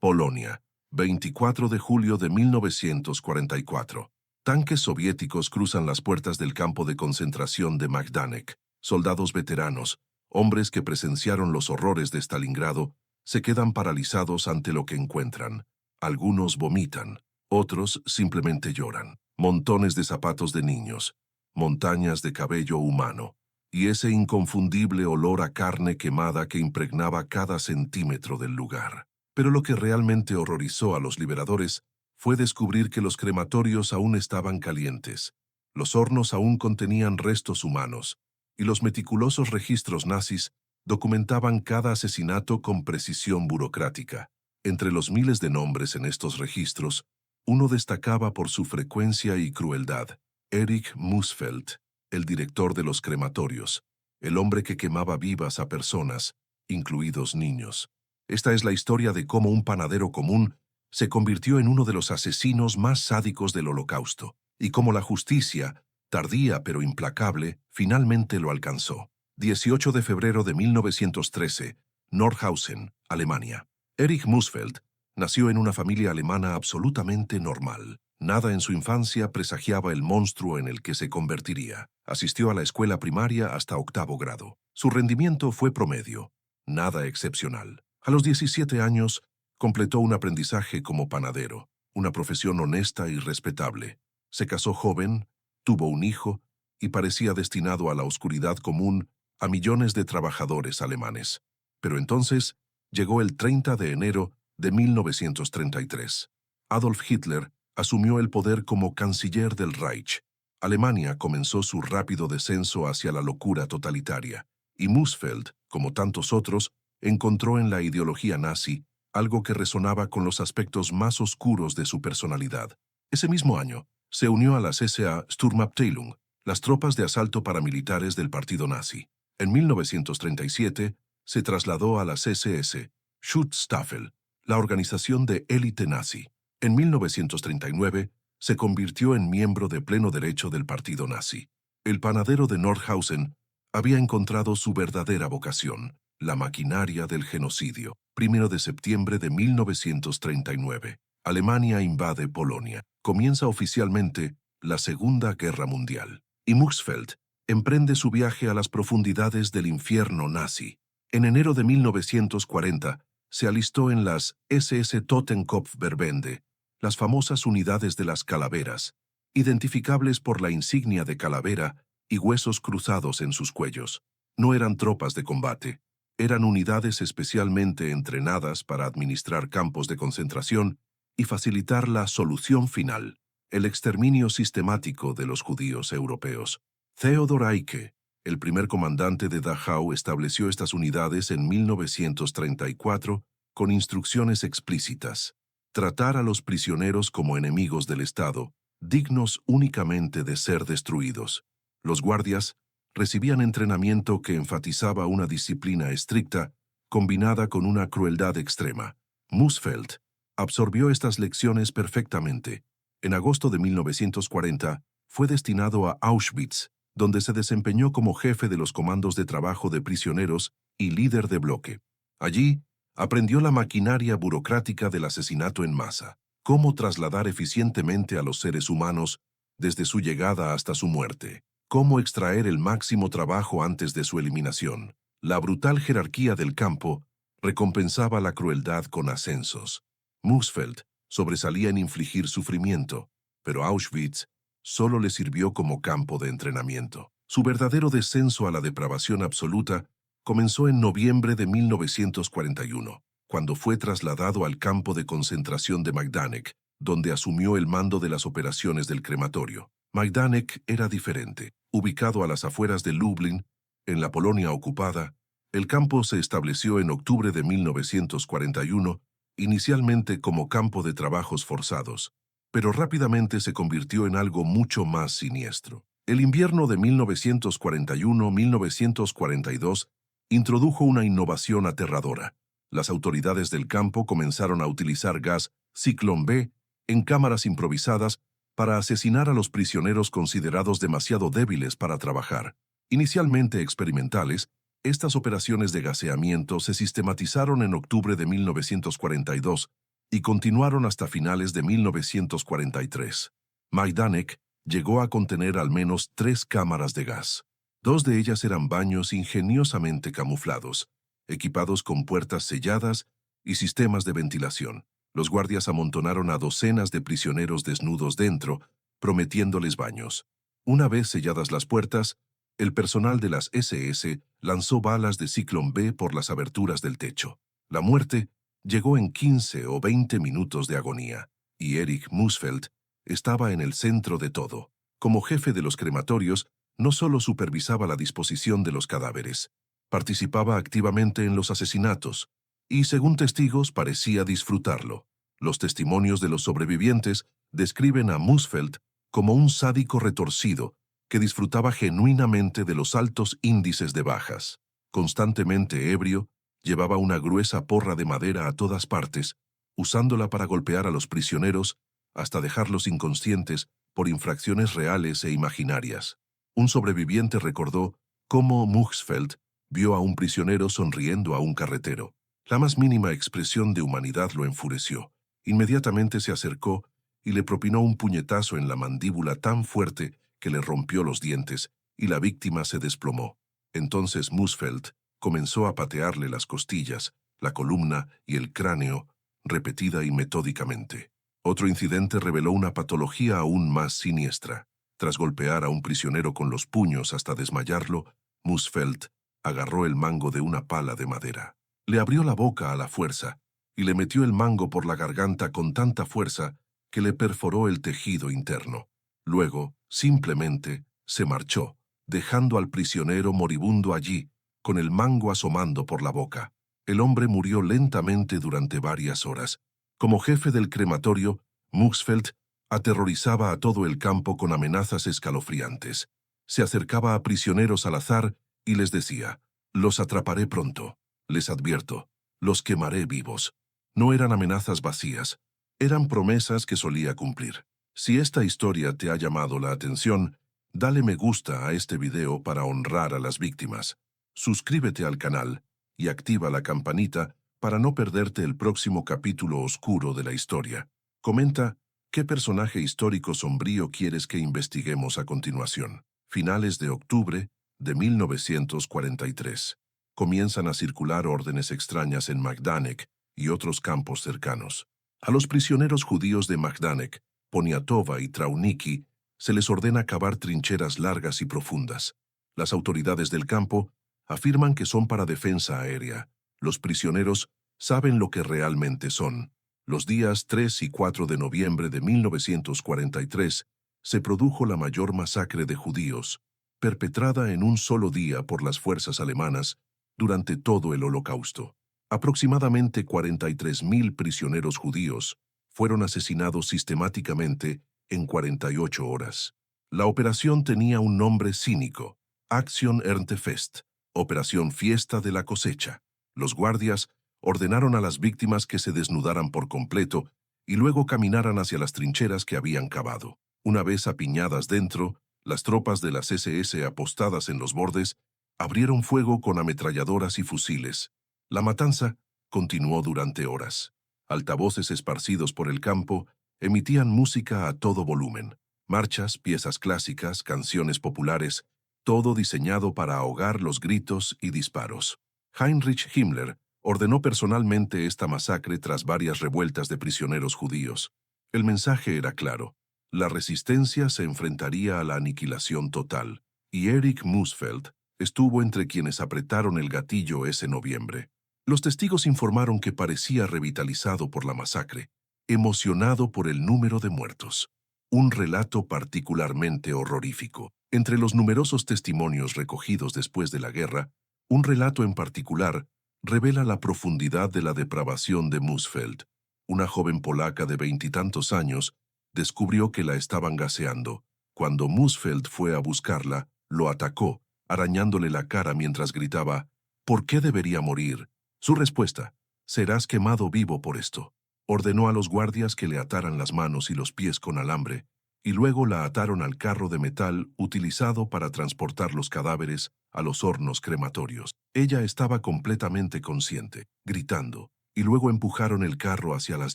Polonia, 24 de julio de 1944. Tanques soviéticos cruzan las puertas del campo de concentración de Majdanek. Soldados veteranos, hombres que presenciaron los horrores de Stalingrado, se quedan paralizados ante lo que encuentran. Algunos vomitan, otros simplemente lloran. Montones de zapatos de niños, montañas de cabello humano, y ese inconfundible olor a carne quemada que impregnaba cada centímetro del lugar. Pero lo que realmente horrorizó a los liberadores fue descubrir que los crematorios aún estaban calientes, los hornos aún contenían restos humanos, y los meticulosos registros nazis documentaban cada asesinato con precisión burocrática. Entre los miles de nombres en estos registros, uno destacaba por su frecuencia y crueldad: Erich Musfeld, el director de los crematorios, el hombre que quemaba vivas a personas, incluidos niños. Esta es la historia de cómo un panadero común se convirtió en uno de los asesinos más sádicos del Holocausto, y cómo la justicia, tardía pero implacable, finalmente lo alcanzó. 18 de febrero de 1913, Nordhausen, Alemania. Erich Musfeld nació en una familia alemana absolutamente normal. Nada en su infancia presagiaba el monstruo en el que se convertiría. Asistió a la escuela primaria hasta 8º grado. Su rendimiento fue promedio, nada excepcional. A los 17 años, completó un aprendizaje como panadero, una profesión honesta y respetable. Se casó joven, tuvo un hijo y parecía destinado a la oscuridad común a millones de trabajadores alemanes. Pero entonces llegó el 30 de enero de 1933. Adolf Hitler asumió el poder como canciller del Reich. Alemania comenzó su rápido descenso hacia la locura totalitaria, y Musfeld, como tantos otros, encontró en la ideología nazi algo que resonaba con los aspectos más oscuros de su personalidad. Ese mismo año, se unió a las SA Sturmabteilung, las tropas de asalto paramilitares del partido nazi. En 1937, se trasladó a las SS Schutzstaffel, la organización de élite nazi. En 1939, se convirtió en miembro de pleno derecho del partido nazi. El panadero de Nordhausen había encontrado su verdadera vocación: la maquinaria del genocidio. 1 de septiembre de 1939. Alemania invade Polonia. Comienza oficialmente la Segunda Guerra Mundial. Y Musfeld emprende su viaje a las profundidades del infierno nazi. En enero de 1940, se alistó en las SS Totenkopfverbände, las famosas unidades de las calaveras, identificables por la insignia de calavera y huesos cruzados en sus cuellos. No eran tropas de combate, eran unidades especialmente entrenadas para administrar campos de concentración y facilitar la solución final, el exterminio sistemático de los judíos europeos. Theodor Eicke, el primer comandante de Dachau, estableció estas unidades en 1934 con instrucciones explícitas: tratar a los prisioneros como enemigos del Estado, dignos únicamente de ser destruidos. Los guardias recibían entrenamiento que enfatizaba una disciplina estricta, combinada con una crueldad extrema. Musfeld absorbió estas lecciones perfectamente. En agosto de 1940, fue destinado a Auschwitz, donde se desempeñó como jefe de los comandos de trabajo de prisioneros y líder de bloque. Allí, aprendió la maquinaria burocrática del asesinato en masa, cómo trasladar eficientemente a los seres humanos desde su llegada hasta su muerte, cómo extraer el máximo trabajo antes de su eliminación. La brutal jerarquía del campo recompensaba la crueldad con ascensos. Musfeld sobresalía en infligir sufrimiento, pero Auschwitz solo le sirvió como campo de entrenamiento. Su verdadero descenso a la depravación absoluta comenzó en noviembre de 1941, cuando fue trasladado al campo de concentración de Majdanek, donde asumió el mando de las operaciones del crematorio. Majdanek era diferente. Ubicado a las afueras de Lublin, en la Polonia ocupada, el campo se estableció en octubre de 1941, inicialmente como campo de trabajos forzados, pero rápidamente se convirtió en algo mucho más siniestro. El invierno de 1941-1942 introdujo una innovación aterradora. Las autoridades del campo comenzaron a utilizar gas Ciclón B en cámaras improvisadas para asesinar a los prisioneros considerados demasiado débiles para trabajar. Inicialmente experimentales, estas operaciones de gaseamiento se sistematizaron en octubre de 1942 y continuaron hasta finales de 1943. Majdanek llegó a contener al menos 3 cámaras de gas. 2 de ellas eran baños ingeniosamente camuflados, equipados con puertas selladas y sistemas de ventilación. Los guardias amontonaron a docenas de prisioneros desnudos dentro, prometiéndoles baños. Una vez selladas las puertas, el personal de las SS lanzó balas de Zyklon B por las aberturas del techo. La muerte llegó en 15 o 20 minutos de agonía, y Erich Musfeld estaba en el centro de todo. Como jefe de los crematorios, no solo supervisaba la disposición de los cadáveres, participaba activamente en los asesinatos, y según testigos parecía disfrutarlo. Los testimonios de los sobrevivientes describen a Musfeld como un sádico retorcido que disfrutaba genuinamente de los altos índices de bajas. Constantemente ebrio, llevaba una gruesa porra de madera a todas partes, usándola para golpear a los prisioneros hasta dejarlos inconscientes por infracciones reales e imaginarias. Un sobreviviente recordó cómo Musfeld vio a un prisionero sonriendo a un carretero. La más mínima expresión de humanidad lo enfureció. Inmediatamente se acercó y le propinó un puñetazo en la mandíbula tan fuerte que le rompió los dientes y la víctima se desplomó. Entonces Musfeld comenzó a patearle las costillas, la columna y el cráneo, repetida y metódicamente. Otro incidente reveló una patología aún más siniestra. Tras golpear a un prisionero con los puños hasta desmayarlo, Musfeld agarró el mango de una pala de madera. Le abrió la boca a la fuerza y le metió el mango por la garganta con tanta fuerza que le perforó el tejido interno. Luego, simplemente, se marchó, dejando al prisionero moribundo allí, con el mango asomando por la boca. El hombre murió lentamente durante varias horas. Como jefe del crematorio, Musfeld aterrorizaba a todo el campo con amenazas escalofriantes. Se acercaba a prisioneros al azar y les decía: «Los atraparé pronto, les advierto, los quemaré vivos». No eran amenazas vacías, eran promesas que solía cumplir. Si esta historia te ha llamado la atención, dale me gusta a este video para honrar a las víctimas. Suscríbete al canal y activa la campanita para no perderte el próximo capítulo oscuro de la historia. Comenta qué personaje histórico sombrío quieres que investiguemos a continuación. Finales de octubre de 1943. Comienzan a circular órdenes extrañas en Majdanek y otros campos cercanos. A los prisioneros judíos de Majdanek, Poniatova y Trauniki se les ordena cavar trincheras largas y profundas. Las autoridades del campo afirman que son para defensa aérea. Los prisioneros saben lo que realmente son. Los días 3 y 4 de noviembre de 1943 se produjo la mayor masacre de judíos, perpetrada en un solo día por las fuerzas alemanas durante todo el Holocausto. Aproximadamente 43.000 prisioneros judíos fueron asesinados sistemáticamente en 48 horas. La operación tenía un nombre cínico: Aktion Erntefest, Operación Fiesta de la Cosecha. Los guardias ordenaron a las víctimas que se desnudaran por completo y luego caminaran hacia las trincheras que habían cavado. Una vez apiñadas dentro, las tropas de las SS apostadas en los bordes abrieron fuego con ametralladoras y fusiles. La matanza continuó durante horas. Altavoces esparcidos por el campo emitían música a todo volumen. Marchas, piezas clásicas, canciones populares, todo diseñado para ahogar los gritos y disparos. Heinrich Himmler ordenó personalmente esta masacre tras varias revueltas de prisioneros judíos. El mensaje era claro: la resistencia se enfrentaría a la aniquilación total, y Erich Musfeld estuvo entre quienes apretaron el gatillo ese noviembre. Los testigos informaron que parecía revitalizado por la masacre, emocionado por el número de muertos. Un relato particularmente horrorífico. Entre los numerosos testimonios recogidos después de la guerra, un relato en particular revela la profundidad de la depravación de Musfeld. Una joven polaca de 20 y tantos años descubrió que la estaban gaseando. Cuando Musfeld fue a buscarla, lo atacó, arañándole la cara mientras gritaba: «¿Por qué debería morir?». Su respuesta: «Serás quemado vivo por esto». Ordenó a los guardias que le ataran las manos y los pies con alambre, y luego la ataron al carro de metal utilizado para transportar los cadáveres a los hornos crematorios. Ella estaba completamente consciente, gritando, y luego empujaron el carro hacia las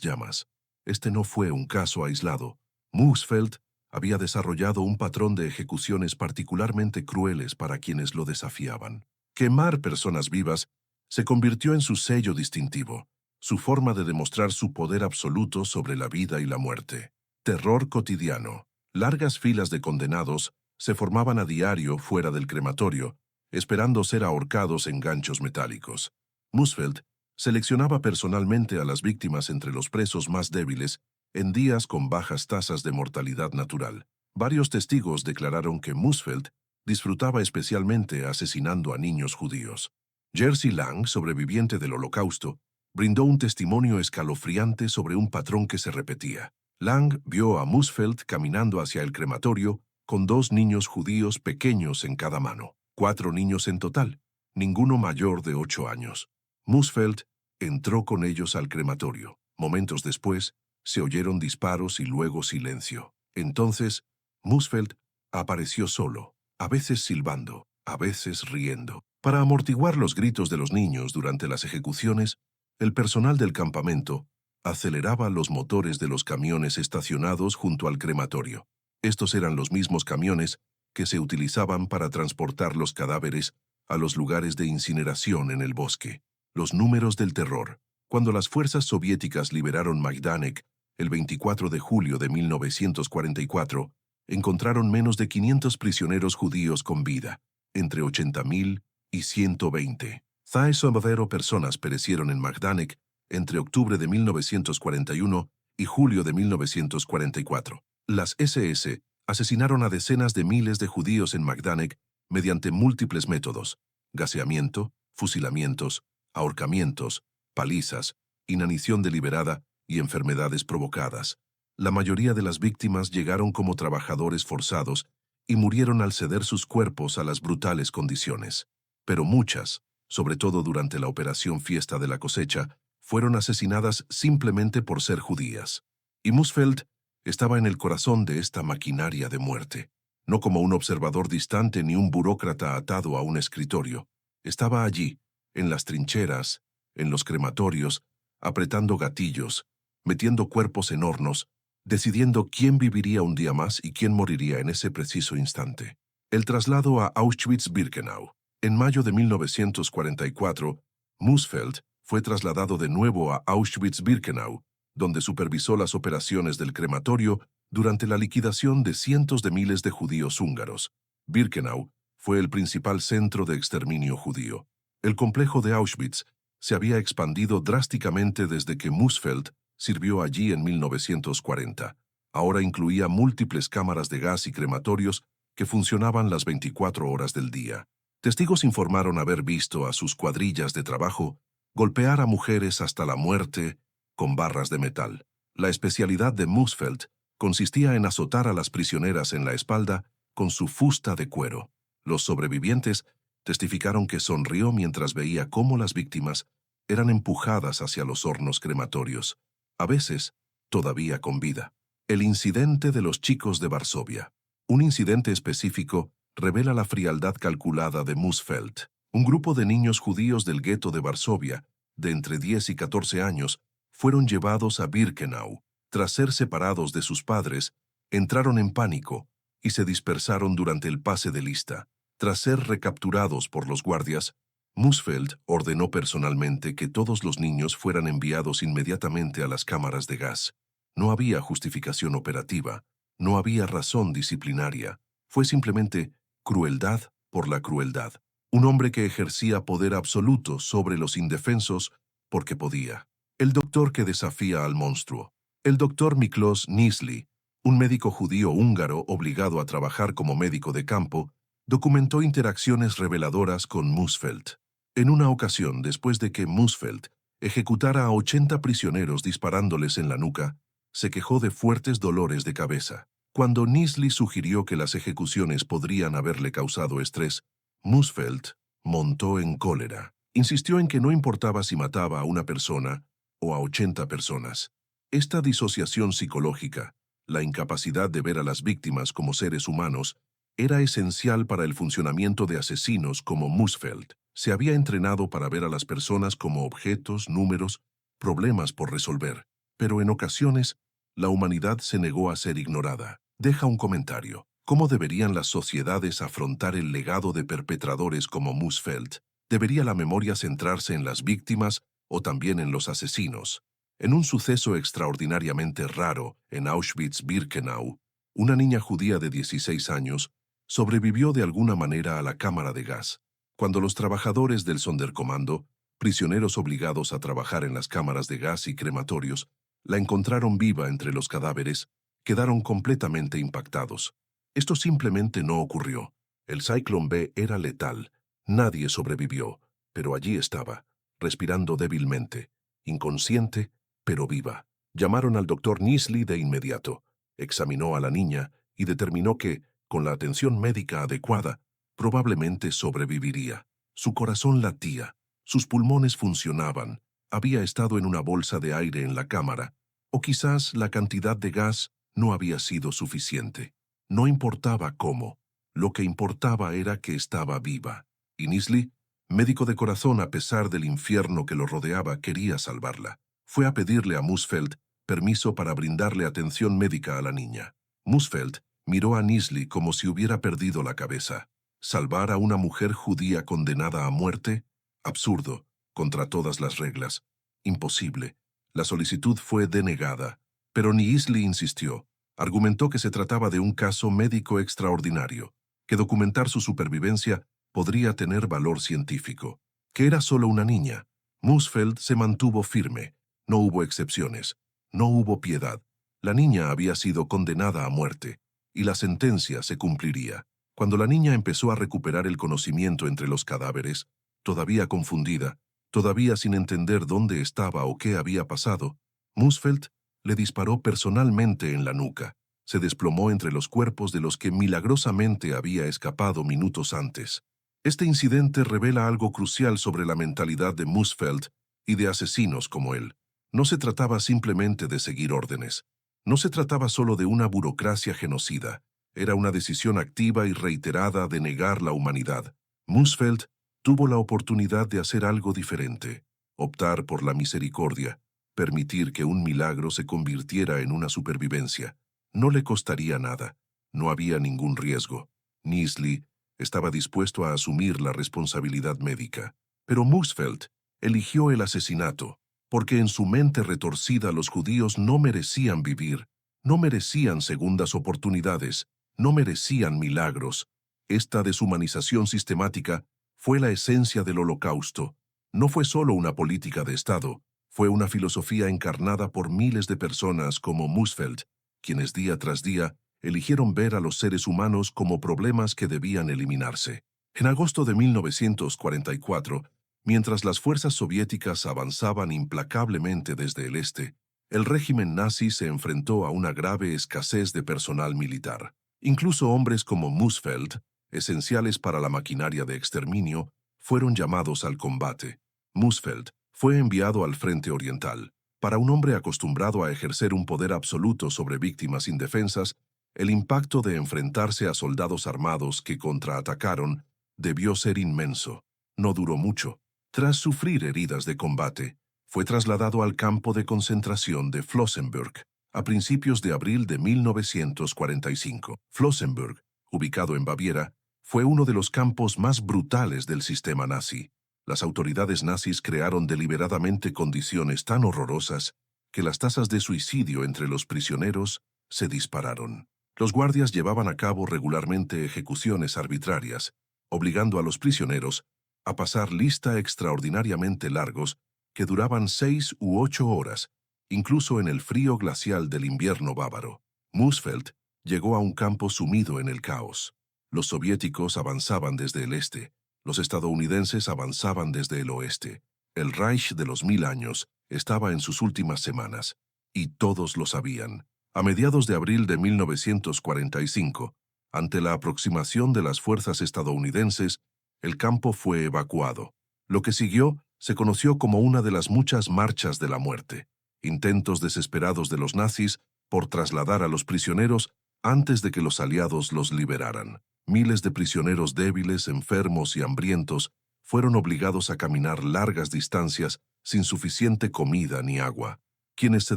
llamas. Este no fue un caso aislado. Musfeld había desarrollado un patrón de ejecuciones particularmente crueles para quienes lo desafiaban. Quemar personas vivas se convirtió en su sello distintivo, su forma de demostrar su poder absoluto sobre la vida y la muerte. Terror cotidiano. Largas filas de condenados se formaban a diario fuera del crematorio, esperando ser ahorcados en ganchos metálicos. Musfeld seleccionaba personalmente a las víctimas entre los presos más débiles en días con bajas tasas de mortalidad natural. Varios testigos declararon que Musfeld disfrutaba especialmente asesinando a niños judíos. Jerzy Lang, sobreviviente del Holocausto, brindó un testimonio escalofriante sobre un patrón que se repetía. Lang vio a Musfeld caminando hacia el crematorio con 2 niños judíos pequeños en cada mano, 4 niños en total, ninguno mayor de 8 años. Musfeld entró con ellos al crematorio. Momentos después, se oyeron disparos y luego silencio. Entonces, Musfeld apareció solo, a veces silbando, a veces riendo. Para amortiguar los gritos de los niños durante las ejecuciones, el personal del campamento aceleraba los motores de los camiones estacionados junto al crematorio. Estos eran los mismos camiones que se utilizaban para transportar los cadáveres a los lugares de incineración en el bosque. Los números del terror. Cuando las fuerzas soviéticas liberaron Majdanek el 24 de julio de 1944, encontraron menos de 500 prisioneros judíos con vida, entre 80.000 y 120. 100 personas perecieron en Majdanek entre octubre de 1941 y julio de 1944. Las SS asesinaron a decenas de miles de judíos en Majdanek mediante múltiples métodos: gaseamiento, fusilamientos, ahorcamientos, palizas, inanición deliberada y enfermedades provocadas. La mayoría de las víctimas llegaron como trabajadores forzados y murieron al ceder sus cuerpos a las brutales condiciones. Pero muchas, sobre todo durante la Operación Fiesta de la Cosecha, fueron asesinadas simplemente por ser judías. Y Musfeld estaba en el corazón de esta maquinaria de muerte, no como un observador distante ni un burócrata atado a un escritorio. Estaba allí, en las trincheras, en los crematorios, apretando gatillos, metiendo cuerpos en hornos, decidiendo quién viviría un día más y quién moriría en ese preciso instante. El traslado a Auschwitz-Birkenau. En mayo de 1944, Musfeld fue trasladado de nuevo a Auschwitz-Birkenau, donde supervisó las operaciones del crematorio durante la liquidación de cientos de miles de judíos húngaros. Birkenau fue el principal centro de exterminio judío. El complejo de Auschwitz se había expandido drásticamente desde que Musfeld sirvió allí en 1940. Ahora incluía múltiples cámaras de gas y crematorios que funcionaban las 24 horas del día. Testigos informaron haber visto a sus cuadrillas de trabajo golpear a mujeres hasta la muerte con barras de metal. La especialidad de Musfeld consistía en azotar a las prisioneras en la espalda con su fusta de cuero. Los sobrevivientes testificaron que sonrió mientras veía cómo las víctimas eran empujadas hacia los hornos crematorios, a veces todavía con vida. El incidente de los chicos de Varsovia. Un incidente específico revela la frialdad calculada de Musfeld. Un grupo de niños judíos del gueto de Varsovia, de entre 10 y 14 años, fueron llevados a Birkenau. Tras ser separados de sus padres, entraron en pánico y se dispersaron durante el pase de lista. Tras ser recapturados por los guardias, Musfeld ordenó personalmente que todos los niños fueran enviados inmediatamente a las cámaras de gas. No había justificación operativa, no había razón disciplinaria, fue simplemente crueldad por la crueldad. Un hombre que ejercía poder absoluto sobre los indefensos porque podía. El doctor que desafía al monstruo. El doctor Miklos Nisli, un médico judío húngaro obligado a trabajar como médico de campo, documentó interacciones reveladoras con Musfeld. En una ocasión, después de que Musfeld ejecutara a 80 prisioneros disparándoles en la nuca, se quejó de fuertes dolores de cabeza. Cuando Nisli sugirió que las ejecuciones podrían haberle causado estrés, Musfeld montó en cólera. Insistió en que no importaba si mataba a una persona o a 80 personas. Esta disociación psicológica, la incapacidad de ver a las víctimas como seres humanos, era esencial para el funcionamiento de asesinos como Musfeld. Se había entrenado para ver a las personas como objetos, números, problemas por resolver, pero en ocasiones, la humanidad se negó a ser ignorada. Deja un comentario. ¿Cómo deberían las sociedades afrontar el legado de perpetradores como Moosfeld? ¿Debería la memoria centrarse en las víctimas o también en los asesinos? En un suceso extraordinariamente raro en Auschwitz-Birkenau, una niña judía de 16 años sobrevivió de alguna manera a la cámara de gas. Cuando los trabajadores del Sonderkommando, prisioneros obligados a trabajar en las cámaras de gas y crematorios, la encontraron viva entre los cadáveres, quedaron completamente impactados. Esto simplemente no ocurrió. El Zyklon B era letal. Nadie sobrevivió, pero allí estaba, respirando débilmente, inconsciente, pero viva. Llamaron al doctor Nisley de inmediato. Examinó a la niña y determinó que, con la atención médica adecuada, probablemente sobreviviría. Su corazón latía, sus pulmones funcionaban, había estado en una bolsa de aire en la cámara, o quizás la cantidad de gas no había sido suficiente. No importaba cómo, lo que importaba era que estaba viva. Y Nisley, médico de corazón a pesar del infierno que lo rodeaba, quería salvarla. Fue a pedirle a Moosfeld permiso para brindarle atención médica a la niña. Moosfeld miró a Nisley como si hubiera perdido la cabeza. ¿Salvar a una mujer judía condenada a muerte? Absurdo, contra todas las reglas. Imposible. La solicitud fue denegada, pero Nisley insistió. Argumentó que se trataba de un caso médico extraordinario, que documentar su supervivencia podría tener valor científico, que era solo una niña. Moosfeld se mantuvo firme. No hubo excepciones. No hubo piedad. La niña había sido condenada a muerte, y la sentencia se cumpliría. Cuando la niña empezó a recuperar el conocimiento entre los cadáveres, todavía confundida, todavía sin entender dónde estaba o qué había pasado, Moosfeld le disparó personalmente en la nuca. Se desplomó entre los cuerpos de los que milagrosamente había escapado minutos antes. Este incidente revela algo crucial sobre la mentalidad de Moosfeld y de asesinos como él. No se trataba simplemente de seguir órdenes. No se trataba solo de una burocracia genocida. Era una decisión activa y reiterada de negar la humanidad. Moosfeld tuvo la oportunidad de hacer algo diferente, optar por la misericordia, permitir que un milagro se convirtiera en una supervivencia. No le costaría nada. No había ningún riesgo. Nisley estaba dispuesto a asumir la responsabilidad médica. Pero Moosfeld eligió el asesinato, porque en su mente retorcida los judíos no merecían vivir, no merecían segundas oportunidades, no merecían milagros. Esta deshumanización sistemática fue la esencia del Holocausto. No fue solo una política de Estado, fue una filosofía encarnada por miles de personas como Moosfeld, quienes día tras día eligieron ver a los seres humanos como problemas que debían eliminarse. En agosto de 1944, mientras las fuerzas soviéticas avanzaban implacablemente desde el este, el régimen nazi se enfrentó a una grave escasez de personal militar. Incluso hombres como Moosfeld, esenciales para la maquinaria de exterminio, fueron llamados al combate. Moosfeld fue enviado al Frente Oriental. Para un hombre acostumbrado a ejercer un poder absoluto sobre víctimas indefensas, el impacto de enfrentarse a soldados armados que contraatacaron debió ser inmenso. No duró mucho. Tras sufrir heridas de combate, fue trasladado al campo de concentración de Flossenbürg a principios de abril de 1945. Flossenbürg, ubicado en Baviera, fue uno de los campos más brutales del sistema nazi. Las autoridades nazis crearon deliberadamente condiciones tan horrorosas que las tasas de suicidio entre los prisioneros se dispararon. Los guardias llevaban a cabo regularmente ejecuciones arbitrarias, obligando a los prisioneros a pasar lista extraordinariamente largos que duraban 6 u 8 horas, incluso en el frío glacial del invierno bávaro. Moosfeld llegó a un campo sumido en el caos. Los soviéticos avanzaban desde el este, los estadounidenses avanzaban desde el oeste. El Reich de los 1000 años estaba en sus últimas semanas, y todos lo sabían. A mediados de abril de 1945, ante la aproximación de las fuerzas estadounidenses, el campo fue evacuado. Lo que siguió se conoció como una de las muchas marchas de la muerte, intentos desesperados de los nazis por trasladar a los prisioneros antes de que los aliados los liberaran. Miles de prisioneros débiles, enfermos y hambrientos fueron obligados a caminar largas distancias sin suficiente comida ni agua. Quienes se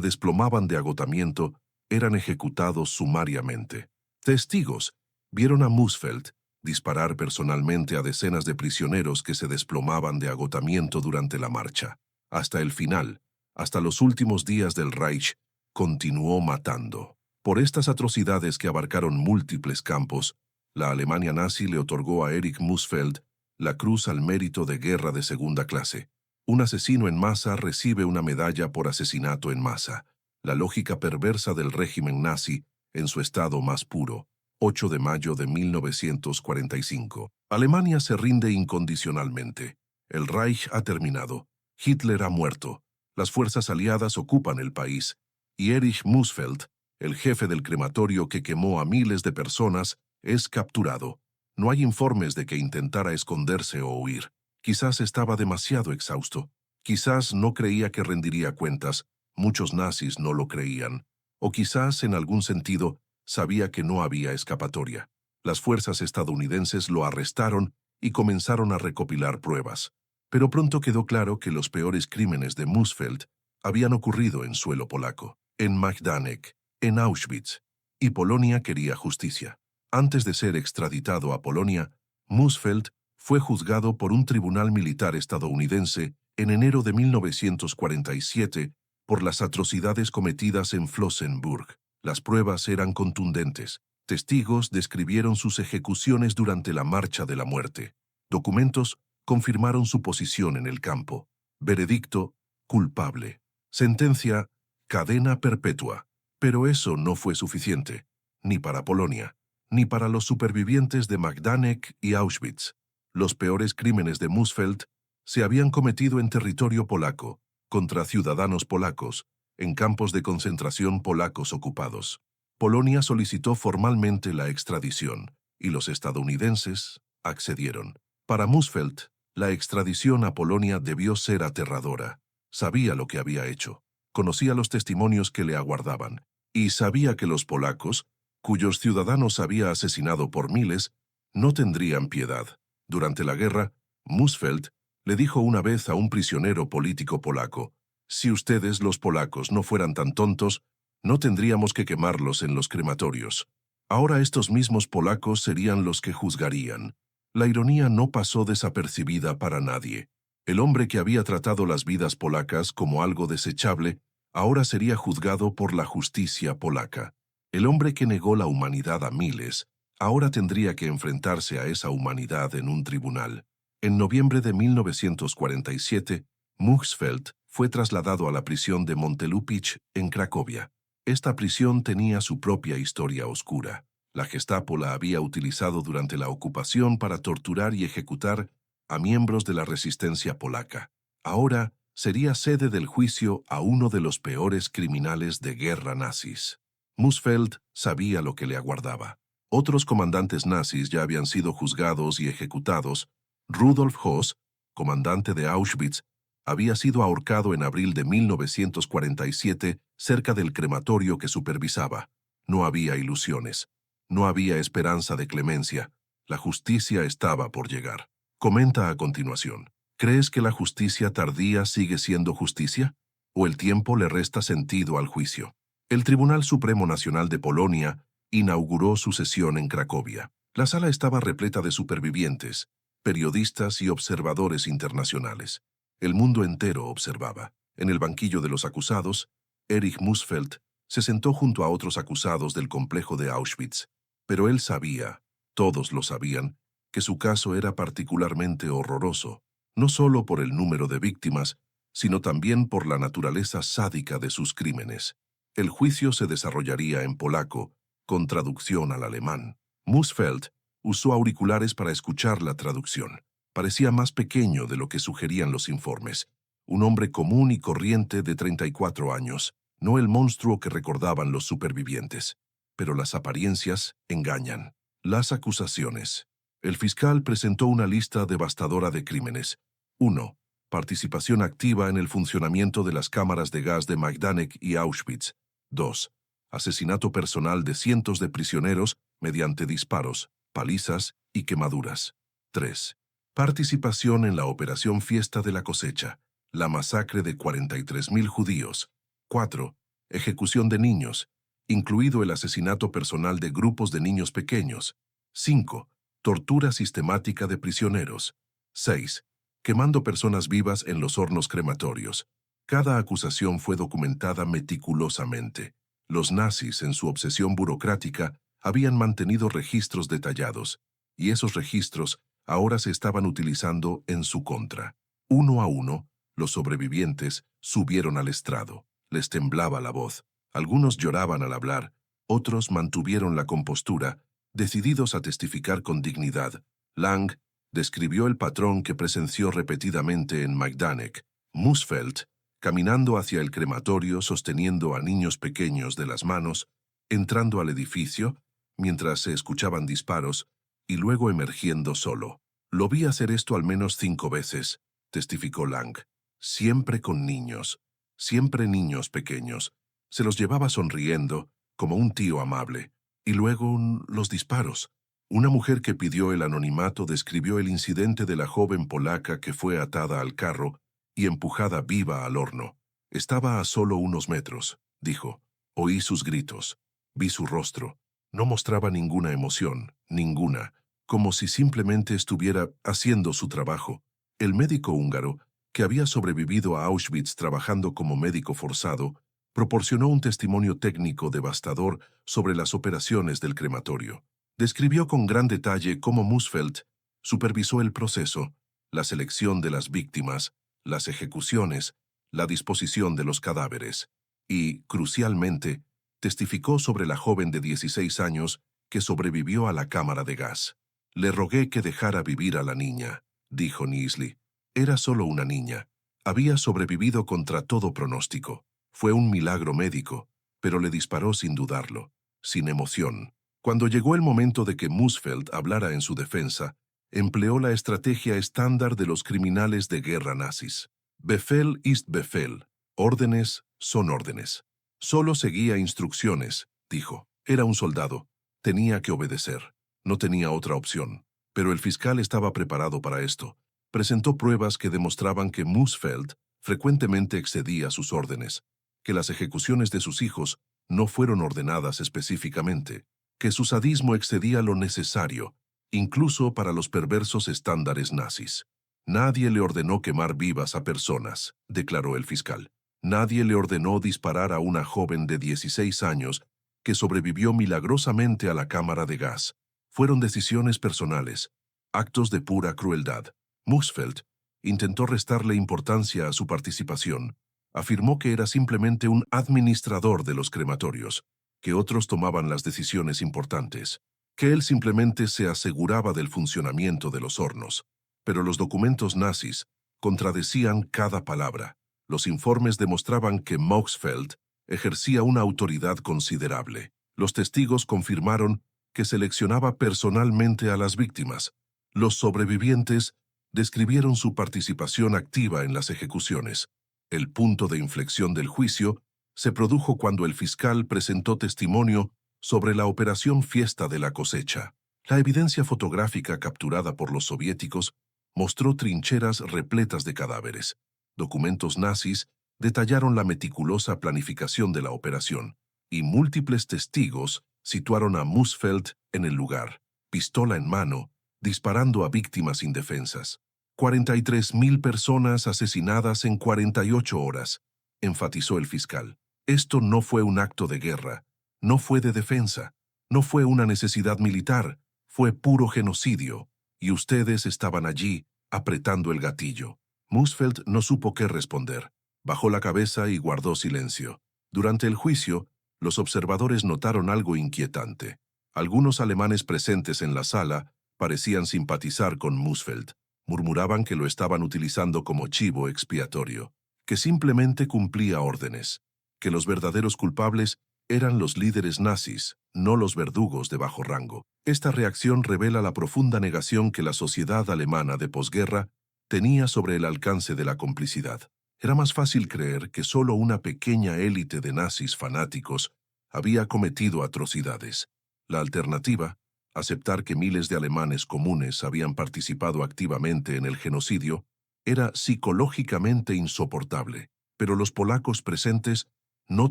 desplomaban de agotamiento eran ejecutados sumariamente. Testigos vieron a Musfeld disparar personalmente a decenas de prisioneros que se desplomaban de agotamiento durante la marcha. Hasta el final, hasta los últimos días del Reich, continuó matando. Por estas atrocidades que abarcaron múltiples campos, la Alemania nazi le otorgó a Erich Musfeld la Cruz al Mérito de Guerra de segunda clase. Un asesino en masa recibe una medalla por asesinato en masa. La lógica perversa del régimen nazi en su estado más puro. 8 de mayo de 1945. Alemania se rinde incondicionalmente. El Reich ha terminado. Hitler ha muerto. Las fuerzas aliadas ocupan el país. Y Erich Musfeld, el jefe del crematorio que quemó a miles de personas, es capturado. No hay informes de que intentara esconderse o huir. Quizás estaba demasiado exhausto. Quizás no creía que rendiría cuentas. Muchos nazis no lo creían. O quizás, en algún sentido, sabía que no había escapatoria. Las fuerzas estadounidenses lo arrestaron y comenzaron a recopilar pruebas. Pero pronto quedó claro que los peores crímenes de Musfeld habían ocurrido en suelo polaco, en Majdanek, en Auschwitz, y Polonia quería justicia. Antes de ser extraditado a Polonia, Musfeld fue juzgado por un tribunal militar estadounidense en enero de 1947 por las atrocidades cometidas en Flossenbürg. Las pruebas eran contundentes. Testigos describieron sus ejecuciones durante la Marcha de la Muerte. Documentos confirmaron su posición en el campo. Veredicto: culpable. Sentencia: cadena perpetua. Pero eso no fue suficiente, ni para Polonia, ni para los supervivientes de Majdanek y Auschwitz. Los peores crímenes de Musfeld se habían cometido en territorio polaco, contra ciudadanos polacos, en campos de concentración polacos ocupados. Polonia solicitó formalmente la extradición, y los estadounidenses accedieron. Para Musfeld, la extradición a Polonia debió ser aterradora. Sabía lo que había hecho, conocía los testimonios que le aguardaban, y sabía que los polacos, cuyos ciudadanos había asesinado por miles, no tendrían piedad. Durante la guerra, Musfeld le dijo una vez a un prisionero político polaco: si ustedes, los polacos, no fueran tan tontos, no tendríamos que quemarlos en los crematorios. Ahora estos mismos polacos serían los que juzgarían. La ironía no pasó desapercibida para nadie. El hombre que había tratado las vidas polacas como algo desechable, ahora sería juzgado por la justicia polaca. El hombre que negó la humanidad a miles, ahora tendría que enfrentarse a esa humanidad en un tribunal. En noviembre de 1947, Musfeld fue trasladado a la prisión de Montelupich en Cracovia. Esta prisión tenía su propia historia oscura. La Gestapo la había utilizado durante la ocupación para torturar y ejecutar a miembros de la resistencia polaca. Ahora sería sede del juicio a uno de los peores criminales de guerra nazis. Musfeld sabía lo que le aguardaba. Otros comandantes nazis ya habían sido juzgados y ejecutados. Rudolf Höss, comandante de Auschwitz, había sido ahorcado en abril de 1947 cerca del crematorio que supervisaba. No había ilusiones. No había esperanza de clemencia. La justicia estaba por llegar. Comenta a continuación: ¿crees que la justicia tardía sigue siendo justicia? ¿O el tiempo le resta sentido al juicio? El Tribunal Supremo Nacional de Polonia inauguró su sesión en Cracovia. La sala estaba repleta de supervivientes, periodistas y observadores internacionales. El mundo entero observaba. En el banquillo de los acusados, Erich Musfeld se sentó junto a otros acusados del complejo de Auschwitz. Pero él sabía, todos lo sabían, que su caso era particularmente horroroso, no solo por el número de víctimas, sino también por la naturaleza sádica de sus crímenes. El juicio se desarrollaría en polaco, con traducción al alemán. Musfeld usó auriculares para escuchar la traducción. Parecía más pequeño de lo que sugerían los informes. Un hombre común y corriente de 34 años, no el monstruo que recordaban los supervivientes. Pero las apariencias engañan. Las acusaciones. El fiscal presentó una lista devastadora de crímenes. 1. Participación activa en el funcionamiento de las cámaras de gas de Majdanek y Auschwitz. 2. Asesinato personal de cientos de prisioneros mediante disparos, palizas y quemaduras. 3. Participación en la Operación Fiesta de la Cosecha, la masacre de 43.000 judíos. 4. Ejecución de niños, incluido el asesinato personal de grupos de niños pequeños. 5. Tortura sistemática de prisioneros. 6. Quemando personas vivas en los hornos crematorios. Cada acusación fue documentada meticulosamente. Los nazis, en su obsesión burocrática, habían mantenido registros detallados, y esos registros ahora se estaban utilizando en su contra. Uno a uno, los sobrevivientes subieron al estrado. Les temblaba la voz. Algunos lloraban al hablar, otros mantuvieron la compostura, decididos a testificar con dignidad. Lang describió el patrón que presenció repetidamente en Majdanek. Musfeld, caminando hacia el crematorio sosteniendo a niños pequeños de las manos, entrando al edificio, mientras se escuchaban disparos, y luego emergiendo solo. Lo vi hacer esto al menos 5 veces, testificó Lang. Siempre con niños, siempre niños pequeños. Se los llevaba sonriendo, como un tío amable. Y luego los disparos. Una mujer que pidió el anonimato describió el incidente de la joven polaca que fue atada al carro y empujada viva al horno. Estaba a solo unos metros, dijo. Oí sus gritos. Vi su rostro. No mostraba ninguna emoción, ninguna, como si simplemente estuviera haciendo su trabajo. El médico húngaro, que había sobrevivido a Auschwitz trabajando como médico forzado, proporcionó un testimonio técnico devastador sobre las operaciones del crematorio. Describió con gran detalle cómo Musfeld supervisó el proceso, la selección de las víctimas, las ejecuciones, la disposición de los cadáveres y, crucialmente, testificó sobre la joven de 16 años que sobrevivió a la cámara de gas. Le rogué que dejara vivir a la niña, dijo Niesli. Era solo una niña. Había sobrevivido contra todo pronóstico. Fue un milagro médico, pero le disparó sin dudarlo, sin emoción. Cuando llegó el momento de que Musfeld hablara en su defensa, empleó la estrategia estándar de los criminales de guerra nazis. Befehl ist Befehl. Órdenes son órdenes. Solo seguía instrucciones, dijo. Era un soldado. Tenía que obedecer. No tenía otra opción. Pero el fiscal estaba preparado para esto. Presentó pruebas que demostraban que Musfeld frecuentemente excedía sus órdenes, que las ejecuciones de sus hijos no fueron ordenadas específicamente, que su sadismo excedía lo necesario, incluso para los perversos estándares nazis. Nadie le ordenó quemar vivas a personas, declaró el fiscal. Nadie le ordenó disparar a una joven de 16 años que sobrevivió milagrosamente a la cámara de gas. Fueron decisiones personales, actos de pura crueldad. Musfeld intentó restarle importancia a su participación. Afirmó que era simplemente un administrador de los crematorios, que otros tomaban las decisiones importantes, que él simplemente se aseguraba del funcionamiento de los hornos. Pero los documentos nazis contradecían cada palabra. Los informes demostraban que Musfeld ejercía una autoridad considerable. Los testigos confirmaron que seleccionaba personalmente a las víctimas. Los sobrevivientes describieron su participación activa en las ejecuciones. El punto de inflexión del juicio se produjo cuando el fiscal presentó testimonio sobre la operación Fiesta de la Cosecha. La evidencia fotográfica capturada por los soviéticos mostró trincheras repletas de cadáveres. Documentos nazis detallaron la meticulosa planificación de la operación, y múltiples testigos situaron a Musfeld en el lugar, pistola en mano, disparando a víctimas indefensas. 43.000 personas asesinadas en 48 horas, enfatizó el fiscal. Esto no fue un acto de guerra, no fue de defensa, no fue una necesidad militar, fue puro genocidio, y ustedes estaban allí, apretando el gatillo. Musfeld no supo qué responder. Bajó la cabeza y guardó silencio. Durante el juicio, los observadores notaron algo inquietante. Algunos alemanes presentes en la sala parecían simpatizar con Musfeld. Murmuraban que lo estaban utilizando como chivo expiatorio, que simplemente cumplía órdenes, que los verdaderos culpables eran los líderes nazis, no los verdugos de bajo rango. Esta reacción revela la profunda negación que la sociedad alemana de posguerra tenía sobre el alcance de la complicidad. Era más fácil creer que solo una pequeña élite de nazis fanáticos había cometido atrocidades. La alternativa, aceptar que miles de alemanes comunes habían participado activamente en el genocidio, Era psicológicamente insoportable, pero los polacos presentes no